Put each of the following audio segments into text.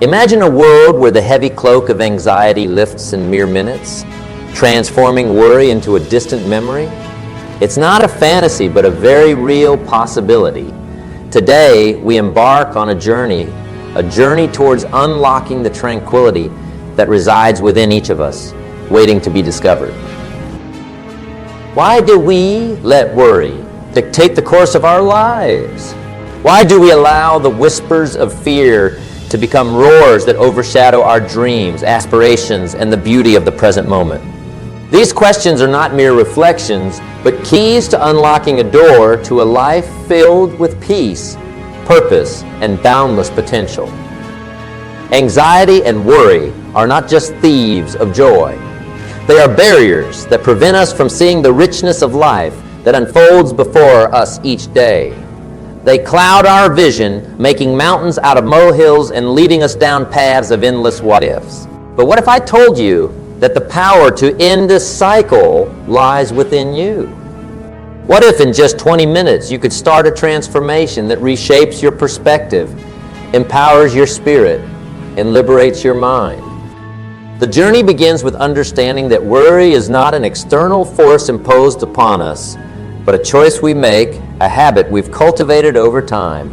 Imagine a world where the heavy cloak of anxiety lifts in mere minutes, transforming worry into a distant memory. It's not a fantasy, but a very real possibility. Today, we embark on a journey towards unlocking the tranquility that resides within each of us, waiting to be discovered. Why do we let worry dictate the course of our lives? Why do we allow the whispers of fear to become roars that overshadow our dreams, aspirations, and the beauty of the present moment? These questions are not mere reflections, but keys to unlocking a door to a life filled with peace, purpose, and boundless potential. Anxiety and worry are not just thieves of joy. They are barriers that prevent us from seeing the richness of life that unfolds before us each day. They cloud our vision, making mountains out of molehills and leading us down paths of endless what-ifs. But what if I told you that the power to end this cycle lies within you? What if in just 20 minutes you could start a transformation that reshapes your perspective, empowers your spirit, and liberates your mind? The journey begins with understanding that worry is not an external force imposed upon us, but a choice we make, a habit we've cultivated over time.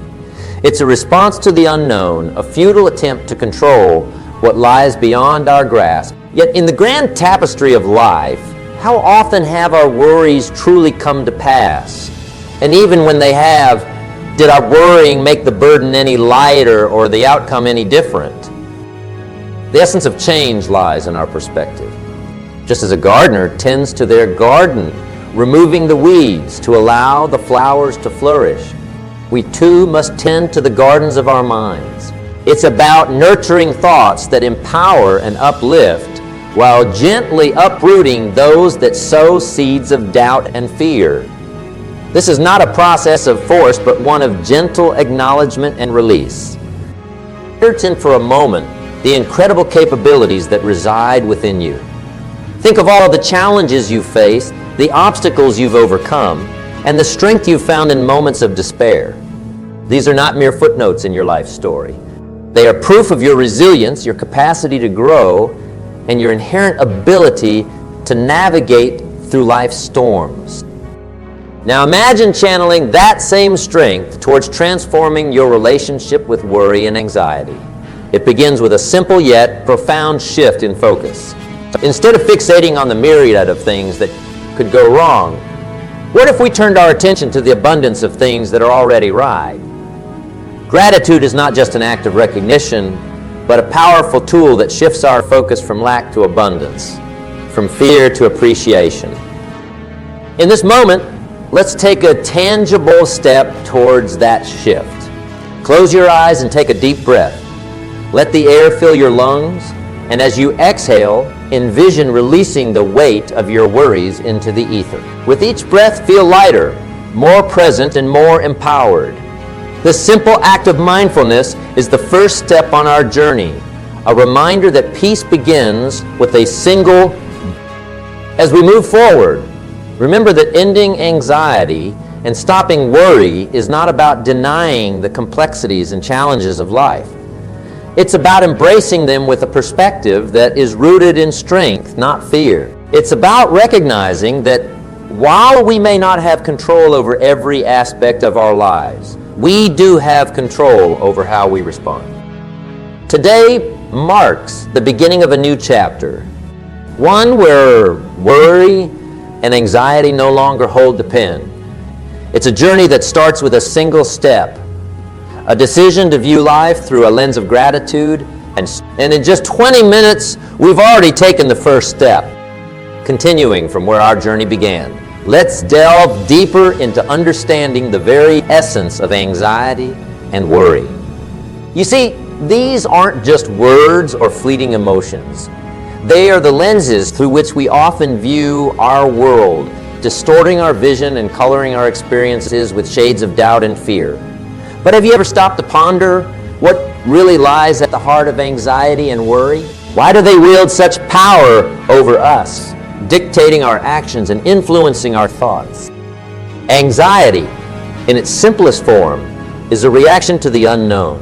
It's a response to the unknown, a futile attempt to control what lies beyond our grasp. Yet in the grand tapestry of life, how often have our worries truly come to pass? And even when they have, did our worrying make the burden any lighter or the outcome any different? The essence of change lies in our perspective. Just as a gardener tends to their garden, removing the weeds to allow the flowers to flourish, we too must tend to the gardens of our minds. It's about nurturing thoughts that empower and uplift while gently uprooting those that sow seeds of doubt and fear. This is not a process of force, but one of gentle acknowledgement and release. Search in for a moment the incredible capabilities that reside within you. Think of all the challenges you've faced, the obstacles you've overcome, and the strength you've found in moments of despair. These are not mere footnotes in your life story. They are proof of your resilience, your capacity to grow, and your inherent ability to navigate through life's storms. Now imagine channeling that same strength towards transforming your relationship with worry and anxiety. It begins with a simple yet profound shift in focus. Instead of fixating on the myriad of things that could go wrong, what if we turned our attention to the abundance of things that are already right? Gratitude is not just an act of recognition, but a powerful tool that shifts our focus from lack to abundance, from fear to appreciation. In this moment, let's take a tangible step towards that shift. Close your eyes and take a deep breath. Let the air fill your lungs, and as you exhale, envision releasing the weight of your worries into the ether. With each breath, feel lighter, more present, and more empowered. This simple act of mindfulness is the first step on our journey, a reminder that peace begins with a single. As we move forward, remember that ending anxiety and stopping worry is not about denying the complexities and challenges of life. It's about embracing them with a perspective that is rooted in strength, not fear. It's about recognizing that while we may not have control over every aspect of our lives, we do have control over how we respond. Today marks the beginning of a new chapter, one where worry and anxiety no longer hold the pen. It's a journey that starts with a single step, a decision to view life through a lens of gratitude, and in just 20 minutes, we've already taken the first step. Continuing from where our journey began, let's delve deeper into understanding the very essence of anxiety and worry. You see, these aren't just words or fleeting emotions. They are the lenses through which we often view our world, distorting our vision and coloring our experiences with shades of doubt and fear. But have you ever stopped to ponder what really lies at the heart of anxiety and worry? Why do they wield such power over us, dictating our actions and influencing our thoughts? Anxiety, in its simplest form, is a reaction to the unknown,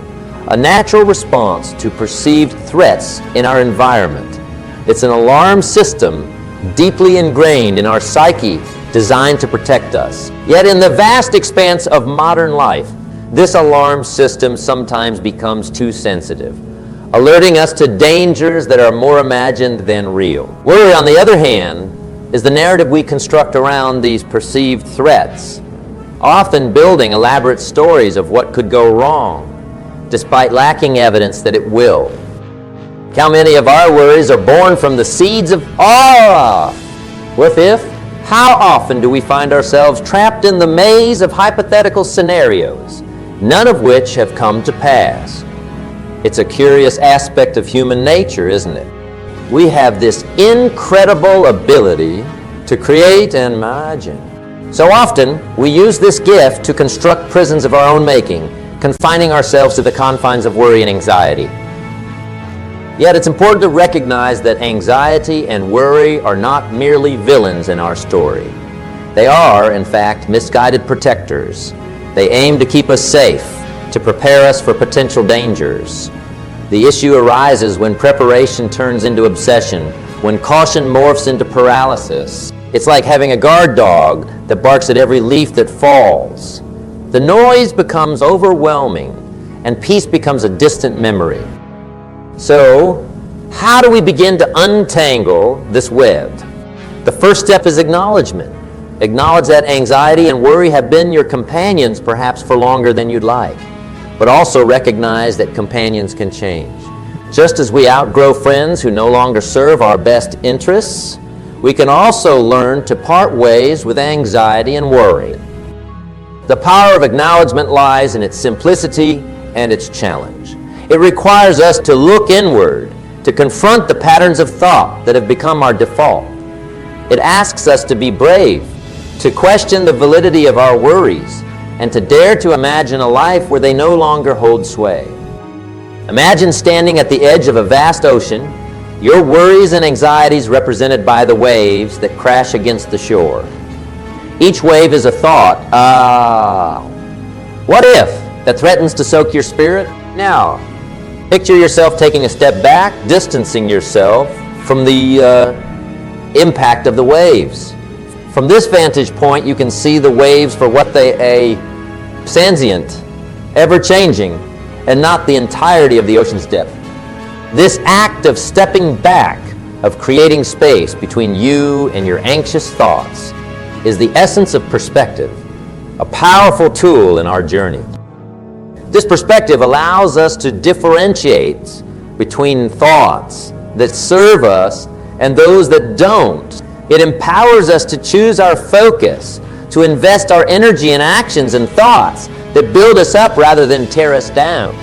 a natural response to perceived threats in our environment. It's an alarm system deeply ingrained in our psyche, designed to protect us. Yet in the vast expanse of modern life, this alarm system sometimes becomes too sensitive, alerting us to dangers that are more imagined than real. Worry, on the other hand, is the narrative we construct around these perceived threats, often building elaborate stories of what could go wrong, despite lacking evidence that it will. How many of our worries are born from the seeds of awe? What if? How often do we find ourselves trapped in the maze of hypothetical scenarios, none of which have come to pass? It's a curious aspect of human nature, isn't it? We have this incredible ability to create and imagine. So often, we use this gift to construct prisons of our own making, confining ourselves to the confines of worry and anxiety. Yet it's important to recognize that anxiety and worry are not merely villains in our story. They are, in fact, misguided protectors. They aim to keep us safe, to prepare us for potential dangers. The issue arises when preparation turns into obsession, when caution morphs into paralysis. It's like having a guard dog that barks at every leaf that falls. The noise becomes overwhelming, and peace becomes a distant memory. So, how do we begin to untangle this web? The first step is acknowledgement. Acknowledge that anxiety and worry have been your companions perhaps for longer than you'd like, but also recognize that companions can change. Just as we outgrow friends who no longer serve our best interests, we can also learn to part ways with anxiety and worry. The power of acknowledgement lies in its simplicity and its challenge. It requires us to look inward, to confront the patterns of thought that have become our default. It asks us to be brave, to question the validity of our worries, and to dare to imagine a life where they no longer hold sway. Imagine standing at the edge of a vast ocean, your worries and anxieties represented by the waves that crash against the shore. Each wave is a thought, what if, that threatens to soak your spirit? Now, picture yourself taking a step back, distancing yourself from the impact of the waves. From this vantage point, you can see the waves for what they are, transient, ever-changing, and not the entirety of the ocean's depth. This act of stepping back, of creating space between you and your anxious thoughts, is the essence of perspective, a powerful tool in our journey. This perspective allows us to differentiate between thoughts that serve us and those that don't. It empowers us to choose our focus, to invest our energy in actions and thoughts that build us up rather than tear us down.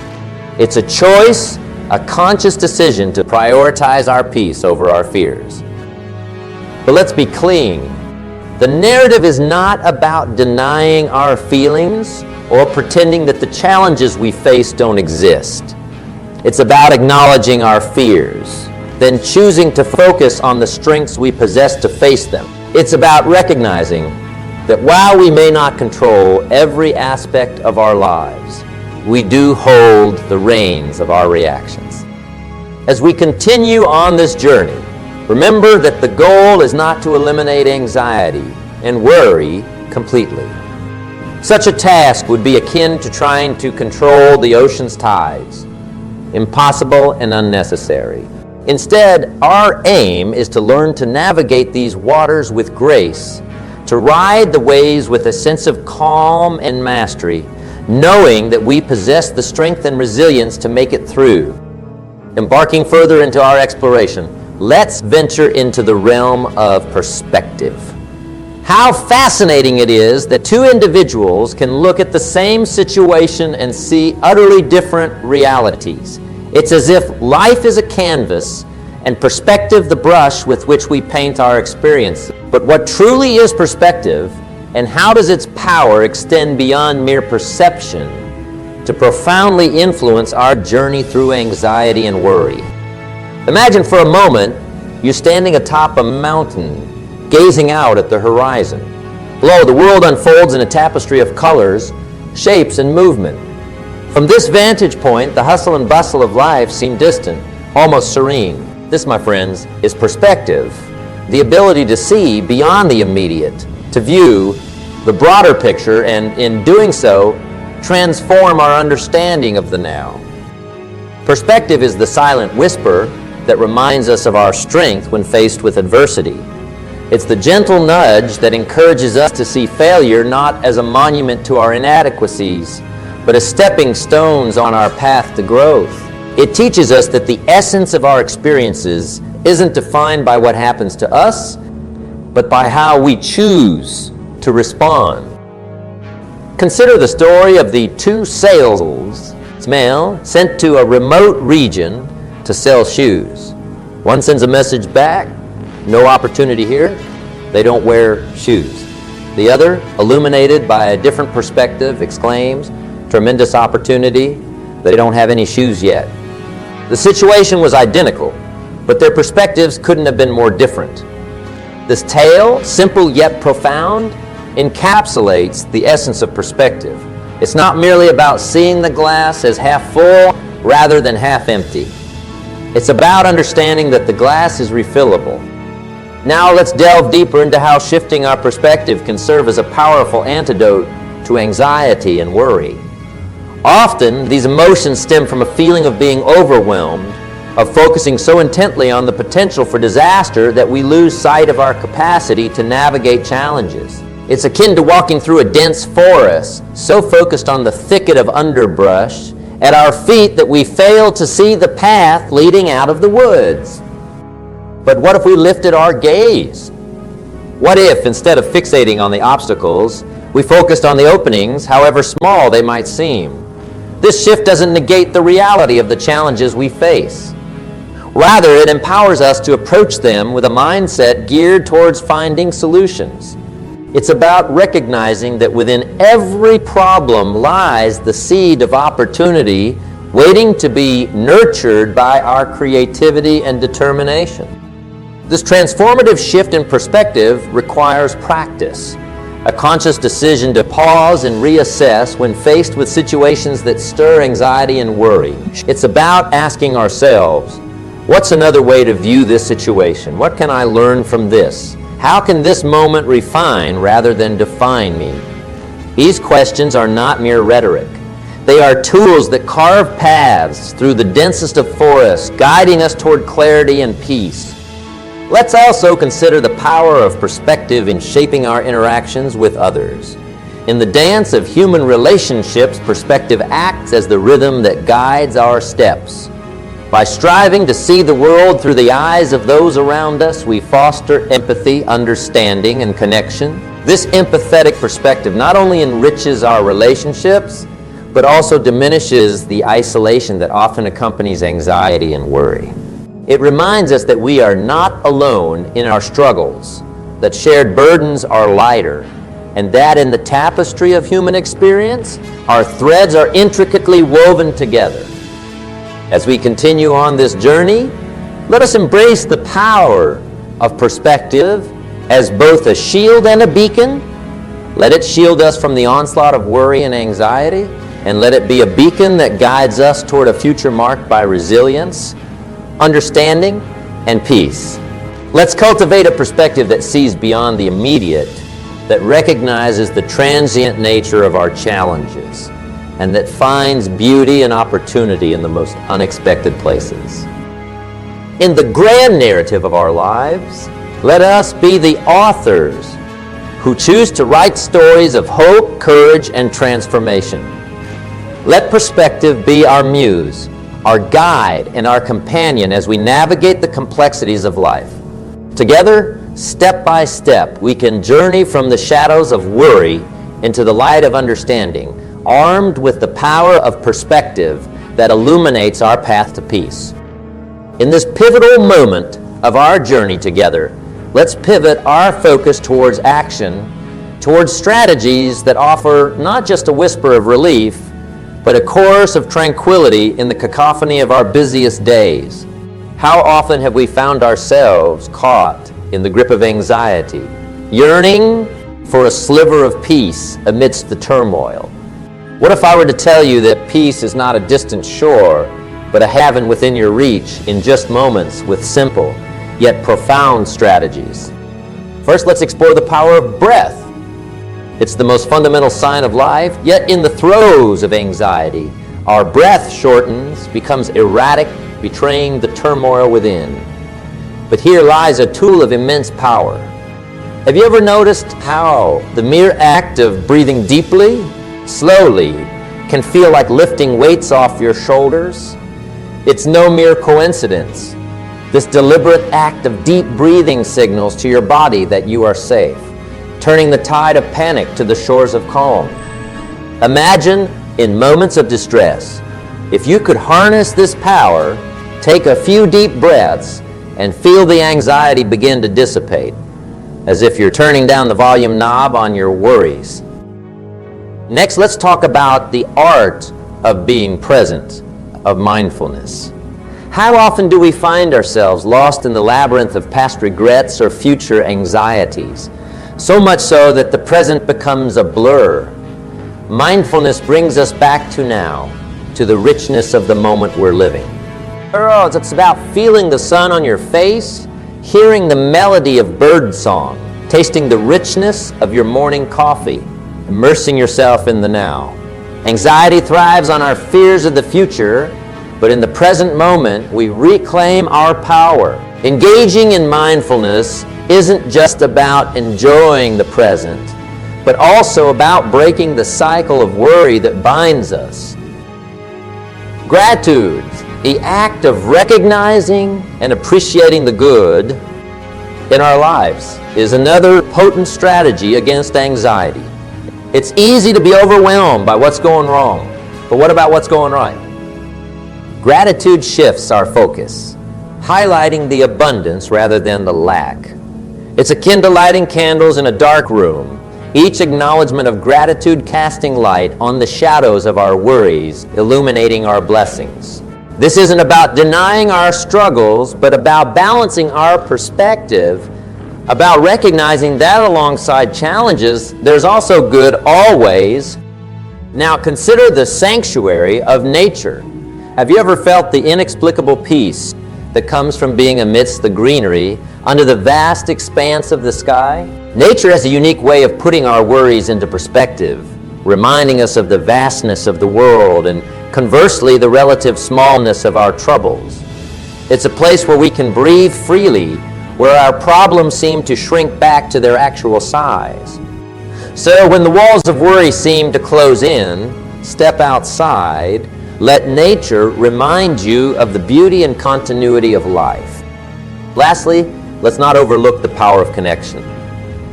It's a choice, a conscious decision to prioritize our peace over our fears. But let's be clean. The narrative is not about denying our feelings or pretending that the challenges we face don't exist. It's about acknowledging our fears, then choosing to focus on the strengths we possess to face them. It's about recognizing that while we may not control every aspect of our lives, we do hold the reins of our reactions. As we continue on this journey, remember that the goal is not to eliminate anxiety and worry completely. Such a task would be akin to trying to control the ocean's tides, impossible and unnecessary. Instead, our aim is to learn to navigate these waters with grace, to ride the waves with a sense of calm and mastery, knowing that we possess the strength and resilience to make it through. Embarking further into our exploration, let's venture into the realm of perspective. How fascinating it is that two individuals can look at the same situation and see utterly different realities. It's as if life is a canvas and perspective the brush with which we paint our experience. But what truly is perspective, and how does its power extend beyond mere perception to profoundly influence our journey through anxiety and worry? Imagine for a moment you're standing atop a mountain, gazing out at the horizon. Below, the world unfolds in a tapestry of colors, shapes, and movement. From this vantage point, the hustle and bustle of life seem distant, almost serene. This, my friends, is perspective, the ability to see beyond the immediate, to view the broader picture, and in doing so, transform our understanding of the now. Perspective is the silent whisper that reminds us of our strength when faced with adversity. It's the gentle nudge that encourages us to see failure not as a monument to our inadequacies, but as stepping stones on our path to growth. It teaches us that the essence of our experiences isn't defined by what happens to us, but by how we choose to respond. Consider the story of the two salesmen sent to a remote region to sell shoes. One sends a message back, no opportunity here, they don't wear shoes. The other, illuminated by a different perspective, exclaims, tremendous opportunity, they don't have any shoes yet. The situation was identical, but their perspectives couldn't have been more different. This tale, simple yet profound, encapsulates the essence of perspective. It's not merely about seeing the glass as half full rather than half empty. It's about understanding that the glass is refillable. Now let's delve deeper into how shifting our perspective can serve as a powerful antidote to anxiety and worry. Often, these emotions stem from a feeling of being overwhelmed, of focusing so intently on the potential for disaster that we lose sight of our capacity to navigate challenges. It's akin to walking through a dense forest, so focused on the thicket of underbrush at our feet that we fail to see the path leading out of the woods. But what if we lifted our gaze? What if, instead of fixating on the obstacles, we focused on the openings, however small they might seem? This shift doesn't negate the reality of the challenges we face. Rather, it empowers us to approach them with a mindset geared towards finding solutions. It's about recognizing that within every problem lies the seed of opportunity waiting to be nurtured by our creativity and determination. This transformative shift in perspective requires practice, a conscious decision to pause and reassess when faced with situations that stir anxiety and worry. It's about asking ourselves, what's another way to view this situation? What can I learn from this? How can this moment refine rather than define me? These questions are not mere rhetoric. They are tools that carve paths through the densest of forests, guiding us toward clarity and peace. Let's also consider the power of perspective in shaping our interactions with others. In the dance of human relationships, perspective acts as the rhythm that guides our steps. By striving to see the world through the eyes of those around us, we foster empathy, understanding, and connection. This empathetic perspective not only enriches our relationships, but also diminishes the isolation that often accompanies anxiety and worry. It reminds us that we are not alone in our struggles, that shared burdens are lighter, and that in the tapestry of human experience, our threads are intricately woven together. As we continue on this journey, let us embrace the power of perspective as both a shield and a beacon. Let it shield us from the onslaught of worry and anxiety, and let it be a beacon that guides us toward a future marked by resilience, understanding, and peace. Let's cultivate a perspective that sees beyond the immediate, that recognizes the transient nature of our challenges, and that finds beauty and opportunity in the most unexpected places. In the grand narrative of our lives, let us be the authors who choose to write stories of hope, courage, and transformation. Let perspective be our muse, our guide, and our companion as we navigate the complexities of life. Together, step by step, we can journey from the shadows of worry into the light of understanding, armed with the power of perspective that illuminates our path to peace. In this pivotal moment of our journey together, let's pivot our focus towards action, towards strategies that offer not just a whisper of relief, but a chorus of tranquility in the cacophony of our busiest days. How often have we found ourselves caught in the grip of anxiety, yearning for a sliver of peace amidst the turmoil? What if I were to tell you that peace is not a distant shore, but a haven within your reach in just moments with simple yet profound strategies? First, let's explore the power of breath. It's the most fundamental sign of life, yet in the throes of anxiety, our breath shortens, becomes erratic, betraying the turmoil within. But here lies a tool of immense power. Have you ever noticed how the mere act of breathing deeply, slowly, can feel like lifting weights off your shoulders? It's no mere coincidence. This deliberate act of deep breathing signals to your body that you are safe, turning the tide of panic to the shores of calm. Imagine, in moments of distress, if you could harness this power, take a few deep breaths, and feel the anxiety begin to dissipate, as if you're turning down the volume knob on your worries. Next, let's talk about the art of being present, of mindfulness. How often do we find ourselves lost in the labyrinth of past regrets or future anxieties? So much so that the present becomes a blur. Mindfulness brings us back to now, to the richness of the moment we're living. It's about feeling the sun on your face, hearing the melody of bird song, tasting the richness of your morning coffee, immersing yourself in the now. Anxiety thrives on our fears of the future, but in the present moment, we reclaim our power. Engaging in mindfulness isn't just about enjoying the present, but also about breaking the cycle of worry that binds us. Gratitude, the act of recognizing and appreciating the good in our lives, is another potent strategy against anxiety. It's easy to be overwhelmed by what's going wrong, but what about what's going right? Gratitude shifts our focus, highlighting the abundance rather than the lack. It's akin to lighting candles in a dark room, each acknowledgement of gratitude casting light on the shadows of our worries, illuminating our blessings. This isn't about denying our struggles, but about balancing our perspective, about recognizing that alongside challenges, there's also good always. Now consider the sanctuary of nature. Have you ever felt the inexplicable peace that comes from being amidst the greenery under the vast expanse of the sky? Nature has a unique way of putting our worries into perspective, reminding us of the vastness of the world and conversely the relative smallness of our troubles. It's a place where we can breathe freely, where our problems seem to shrink back to their actual size. So when the walls of worry seem to close in, step outside. Let nature remind you of the beauty and continuity of life. Lastly, let's not overlook the power of connection.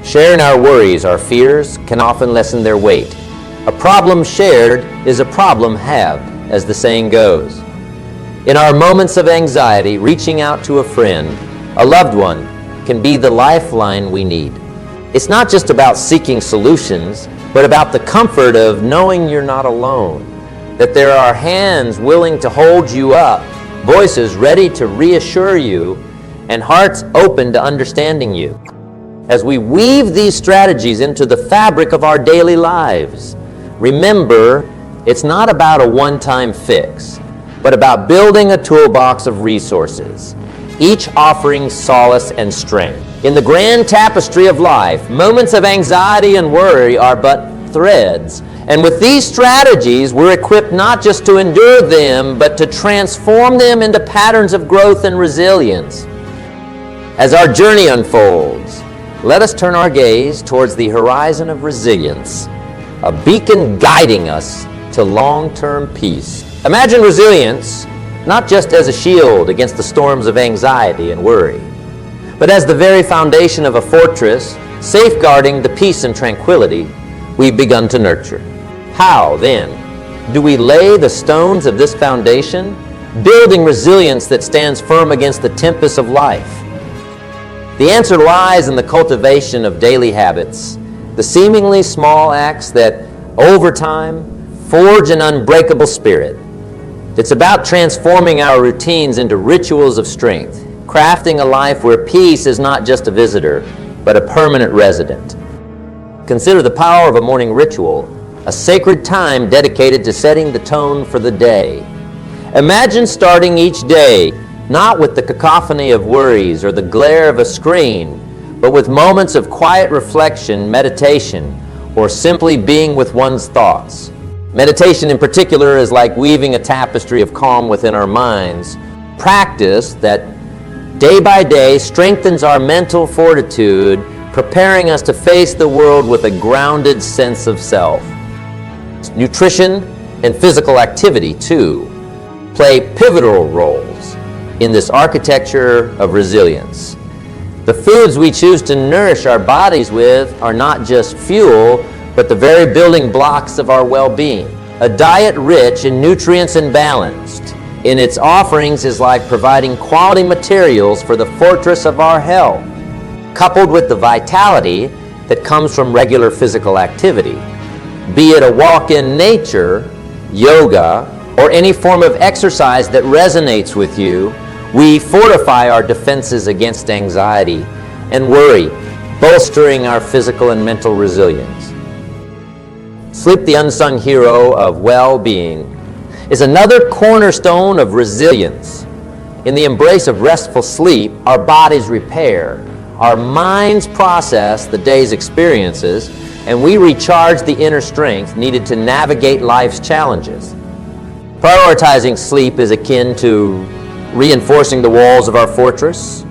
Sharing our worries, our fears, can often lessen their weight. A problem shared is a problem halved, as the saying goes. In our moments of anxiety, reaching out to a friend, a loved one, can be the lifeline we need. It's not just about seeking solutions, but about the comfort of knowing you're not alone, that there are hands willing to hold you up, voices ready to reassure you, and hearts open to understanding you. As we weave these strategies into the fabric of our daily lives, remember, it's not about a one-time fix, but about building a toolbox of resources, each offering solace and strength. In the grand tapestry of life, moments of anxiety and worry are but threads. And with these strategies, we're equipped not just to endure them, but to transform them into patterns of growth and resilience. As our journey unfolds, let us turn our gaze towards the horizon of resilience, a beacon guiding us to long-term peace. Imagine resilience not just as a shield against the storms of anxiety and worry, but as the very foundation of a fortress, safeguarding the peace and tranquility we've begun to nurture. How, then, do we lay the stones of this foundation, building resilience that stands firm against the tempests of life? The answer lies in the cultivation of daily habits, the seemingly small acts that, over time, forge an unbreakable spirit. It's about transforming our routines into rituals of strength, crafting a life where peace is not just a visitor, but a permanent resident. Consider the power of a morning ritual, a sacred time dedicated to setting the tone for the day. Imagine starting each day not with the cacophony of worries or the glare of a screen, but with moments of quiet reflection, meditation, or simply being with one's thoughts. Meditation in particular is like weaving a tapestry of calm within our minds. Practice that day by day strengthens our mental fortitude, preparing us to face the world with a grounded sense of self. Nutrition and physical activity, too, play pivotal roles in this architecture of resilience. The foods we choose to nourish our bodies with are not just fuel, but the very building blocks of our well-being. A diet rich in nutrients and balanced in its offerings is like providing quality materials for the fortress of our health, coupled with the vitality that comes from regular physical activity. Be it a walk in nature, yoga, or any form of exercise that resonates with you, we fortify our defenses against anxiety and worry, bolstering our physical and mental resilience. Sleep, the unsung hero of well-being, is another cornerstone of resilience. In the embrace of restful sleep, our bodies repair, our minds process the day's experiences, and we recharge the inner strength needed to navigate life's challenges. Prioritizing sleep is akin to reinforcing the walls of our fortress,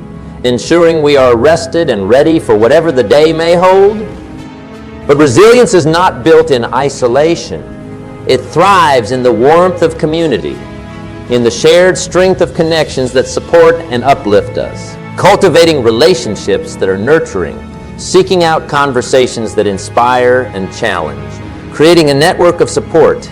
ensuring we are rested and ready for whatever the day may hold. But resilience is not built in isolation. It thrives in the warmth of community, in the shared strength of connections that support and uplift us, cultivating relationships that are nurturing, seeking out conversations that inspire and challenge, creating a network of support.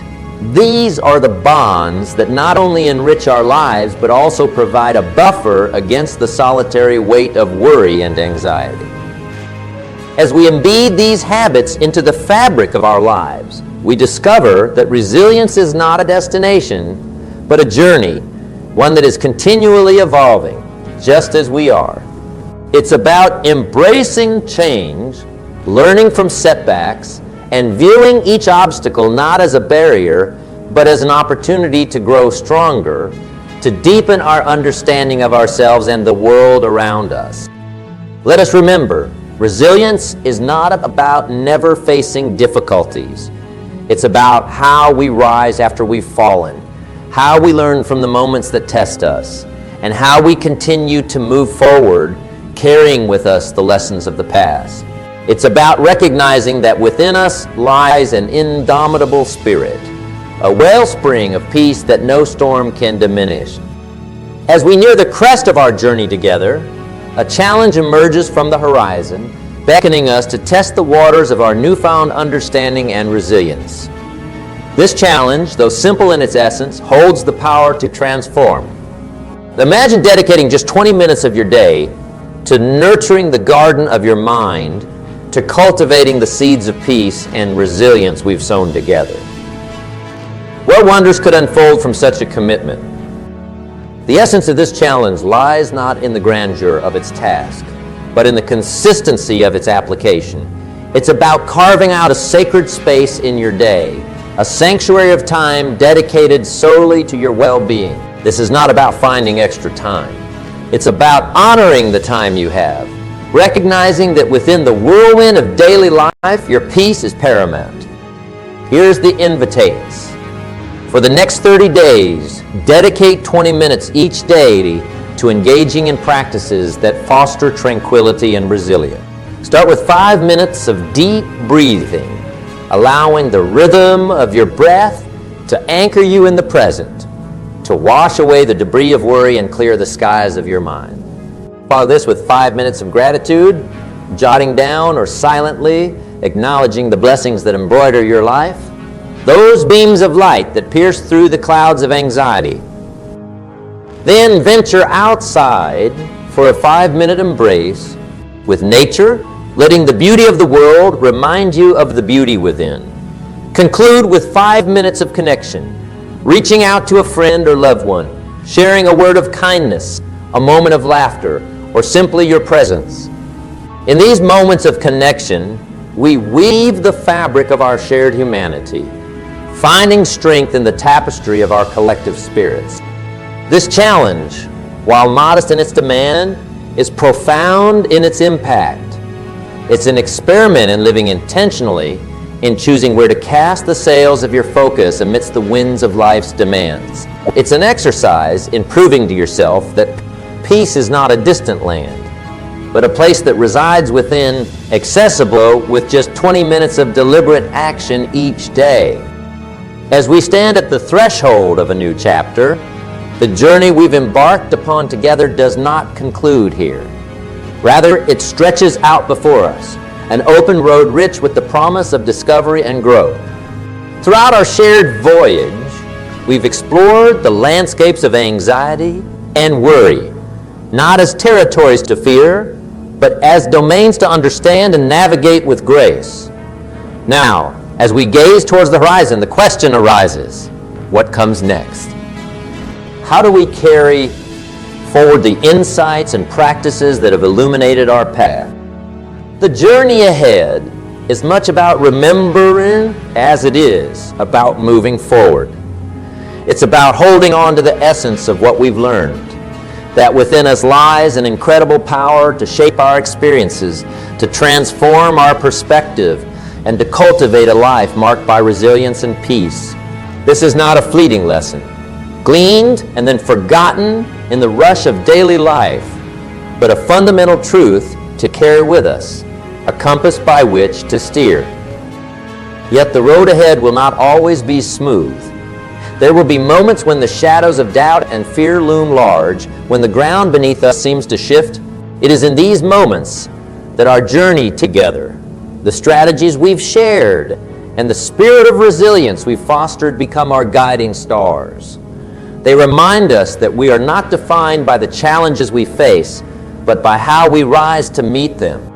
These are the bonds that not only enrich our lives, but also provide a buffer against the solitary weight of worry and anxiety. As we embed these habits into the fabric of our lives, we discover that resilience is not a destination, but a journey, one that is continually evolving, just as we are. It's about embracing change, learning from setbacks, and viewing each obstacle not as a barrier, but as an opportunity to grow stronger, to deepen our understanding of ourselves and the world around us. Let us remember, resilience is not about never facing difficulties. It's about how we rise after we've fallen, how we learn from the moments that test us, and how we continue to move forward, carrying with us the lessons of the past. It's about recognizing that within us lies an indomitable spirit, a wellspring of peace that no storm can diminish. As we near the crest of our journey together, a challenge emerges from the horizon, beckoning us to test the waters of our newfound understanding and resilience. This challenge, though simple in its essence, holds the power to transform. Imagine dedicating just 20 minutes of your day to nurturing the garden of your mind, to cultivating the seeds of peace and resilience we've sown together. What wonders could unfold from such a commitment? The essence of this challenge lies not in the grandeur of its task, but in the consistency of its application. It's about carving out a sacred space in your day, a sanctuary of time dedicated solely to your well-being. This is not about finding extra time. It's about honoring the time you have, recognizing that within the whirlwind of daily life, your peace is paramount. Here's the invitations. For the next 30 days, dedicate 20 minutes each day to engaging in practices that foster tranquility and resilience. Start with 5 minutes of deep breathing, allowing the rhythm of your breath to anchor you in the present, to wash away the debris of worry and clear the skies of your mind. Follow this with 5 minutes of gratitude, jotting down or silently acknowledging the blessings that embroider your life, those beams of light that pierce through the clouds of anxiety. Then venture outside for a 5-minute embrace with nature, letting the beauty of the world remind you of the beauty within. Conclude with 5 minutes of connection, reaching out to a friend or loved one, sharing a word of kindness, a moment of laughter, or simply your presence. In these moments of connection, we weave the fabric of our shared humanity, finding strength in the tapestry of our collective spirits. This challenge, while modest in its demand, is profound in its impact. It's an experiment in living intentionally, in choosing where to cast the sails of your focus amidst the winds of life's demands. It's an exercise in proving to yourself that peace is not a distant land, but a place that resides within, accessible with just 20 minutes of deliberate action each day. As we stand at the threshold of a new chapter, the journey we've embarked upon together does not conclude here. Rather, it stretches out before us, an open road rich with the promise of discovery and growth. Throughout our shared voyage, we've explored the landscapes of anxiety and worry, not as territories to fear, but as domains to understand and navigate with grace. Now, as we gaze towards the horizon, the question arises, what comes next? How do we carry forward the insights and practices that have illuminated our path? The journey ahead is much about remembering as it is about moving forward. It's about holding on to the essence of what we've learned, that within us lies an incredible power to shape our experiences, to transform our perspective, and to cultivate a life marked by resilience and peace. This is not a fleeting lesson, gleaned and then forgotten in the rush of daily life, but a fundamental truth to carry with us, a compass by which to steer. Yet the road ahead will not always be smooth. There will be moments when the shadows of doubt and fear loom large, when the ground beneath us seems to shift. It is in these moments that our journey together, the strategies we've shared, and the spirit of resilience we've fostered become our guiding stars. They remind us that we are not defined by the challenges we face, but by how we rise to meet them.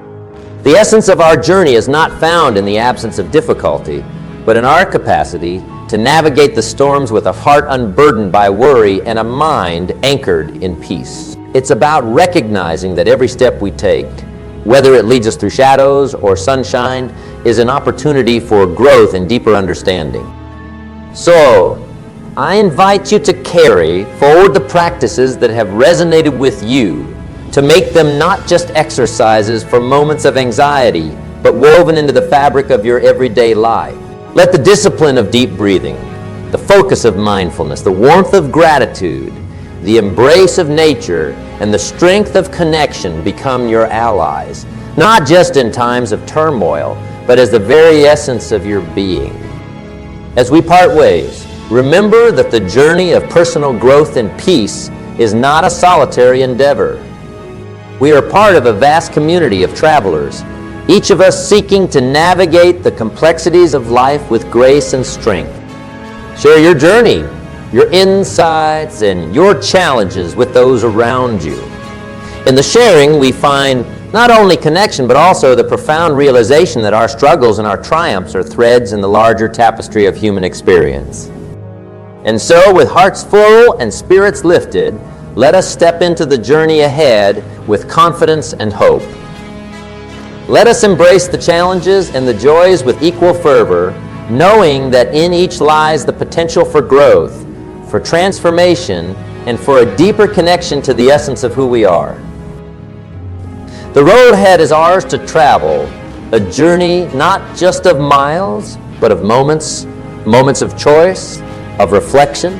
The essence of our journey is not found in the absence of difficulty, but in our capacity to navigate the storms with a heart unburdened by worry and a mind anchored in peace. It's about recognizing that every step we take, whether it leads us through shadows or sunshine, is an opportunity for growth and deeper understanding. So, I invite you to carry forward the practices that have resonated with you, to make them not just exercises for moments of anxiety, but woven into the fabric of your everyday life. Let the discipline of deep breathing, the focus of mindfulness, the warmth of gratitude, the embrace of nature, and the strength of connection become your allies, not just in times of turmoil, but as the very essence of your being. As we part ways, remember that the journey of personal growth and peace is not a solitary endeavor. We are part of a vast community of travelers, each of us seeking to navigate the complexities of life with grace and strength. Share your journey, your insights, and your challenges with those around you. In the sharing, we find not only connection, but also the profound realization that our struggles and our triumphs are threads in the larger tapestry of human experience. And so, with hearts full and spirits lifted, let us step into the journey ahead with confidence and hope. Let us embrace the challenges and the joys with equal fervor, knowing that in each lies the potential for growth, for transformation, and for a deeper connection to the essence of who we are. The road ahead is ours to travel, a journey not just of miles, but of moments of choice, of reflection,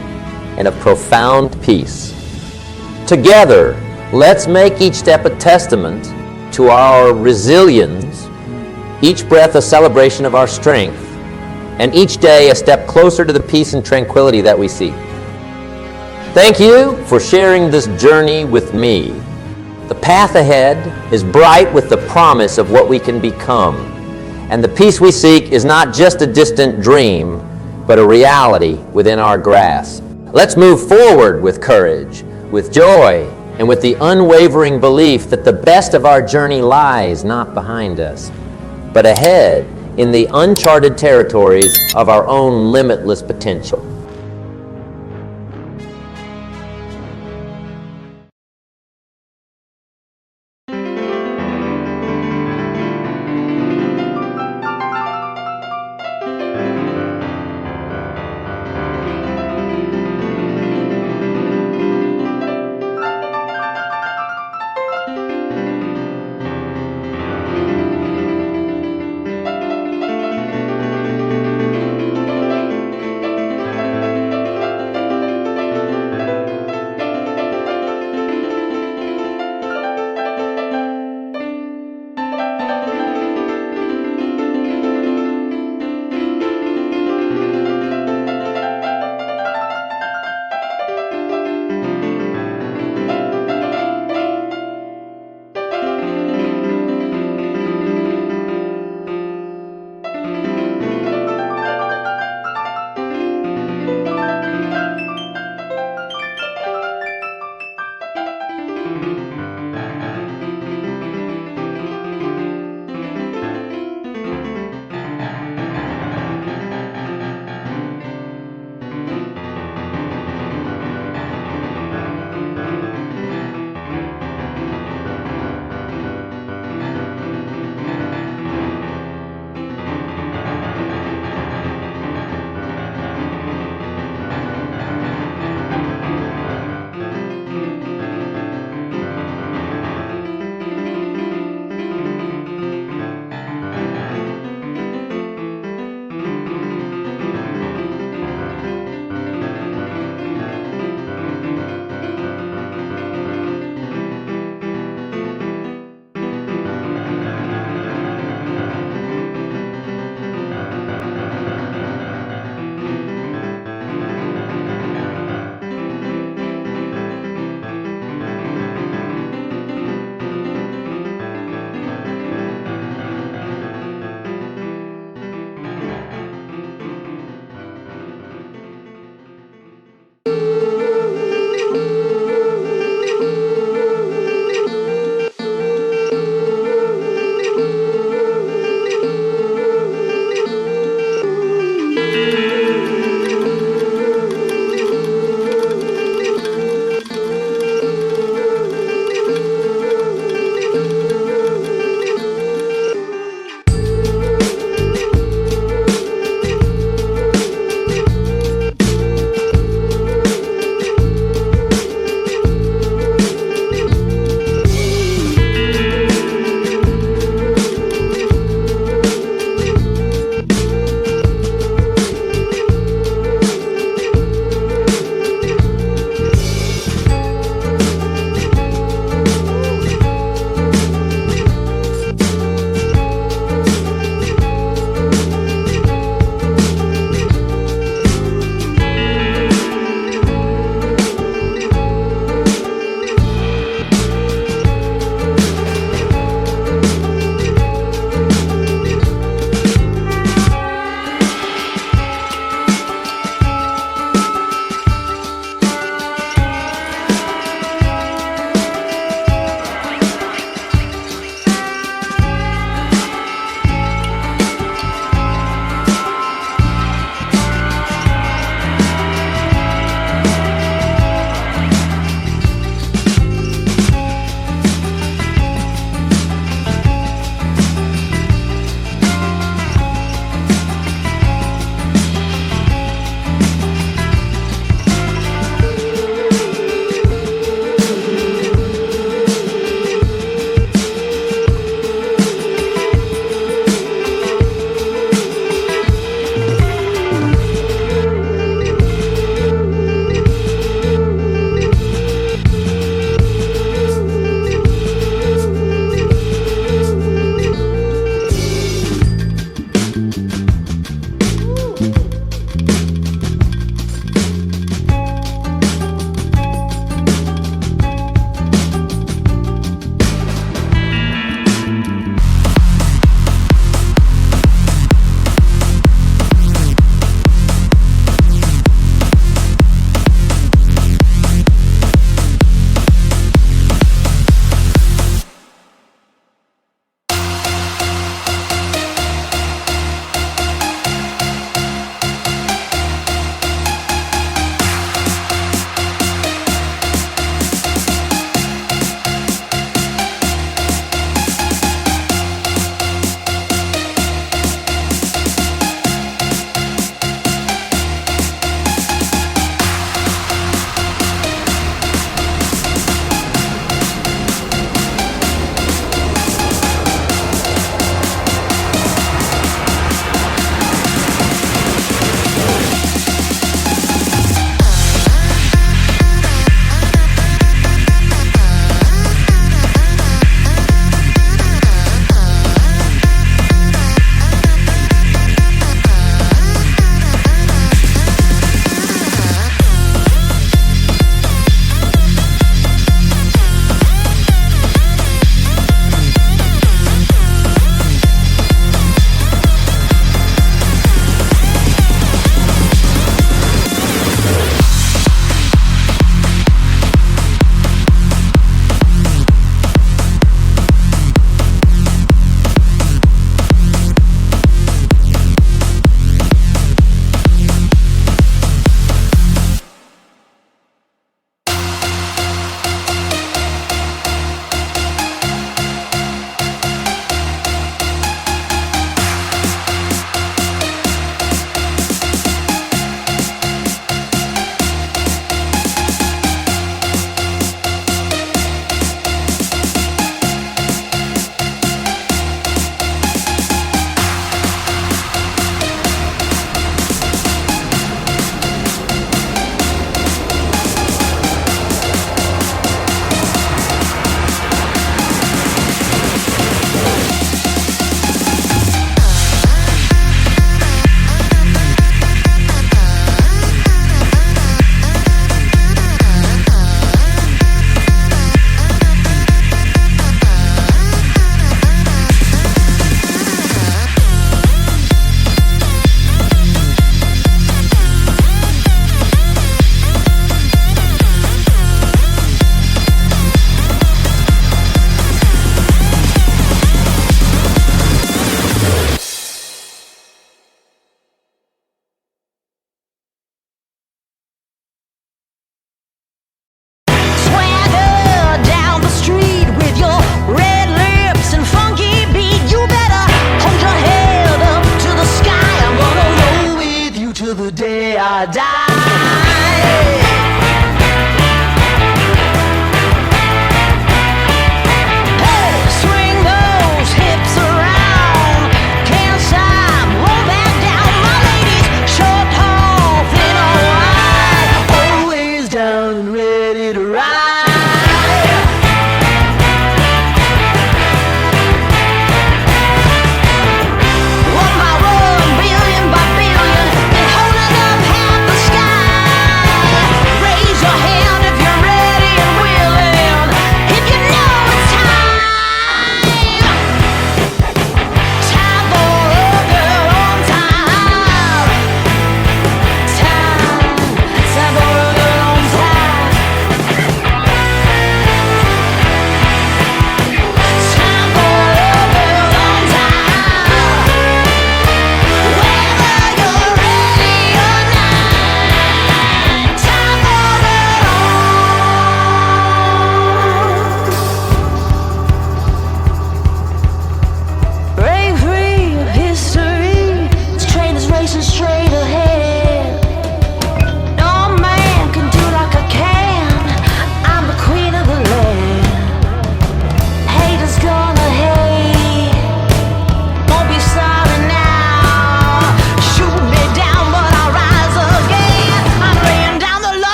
and of profound peace. Together, let's make each step a testament to our resilience, each breath a celebration of our strength, and each day a step closer to the peace and tranquility that we seek. Thank you for sharing this journey with me. The path ahead is bright with the promise of what we can become, and the peace we seek is not just a distant dream, but a reality within our grasp. Let's move forward with courage, with joy, and with the unwavering belief that the best of our journey lies not behind us, but ahead in the uncharted territories of our own limitless potential.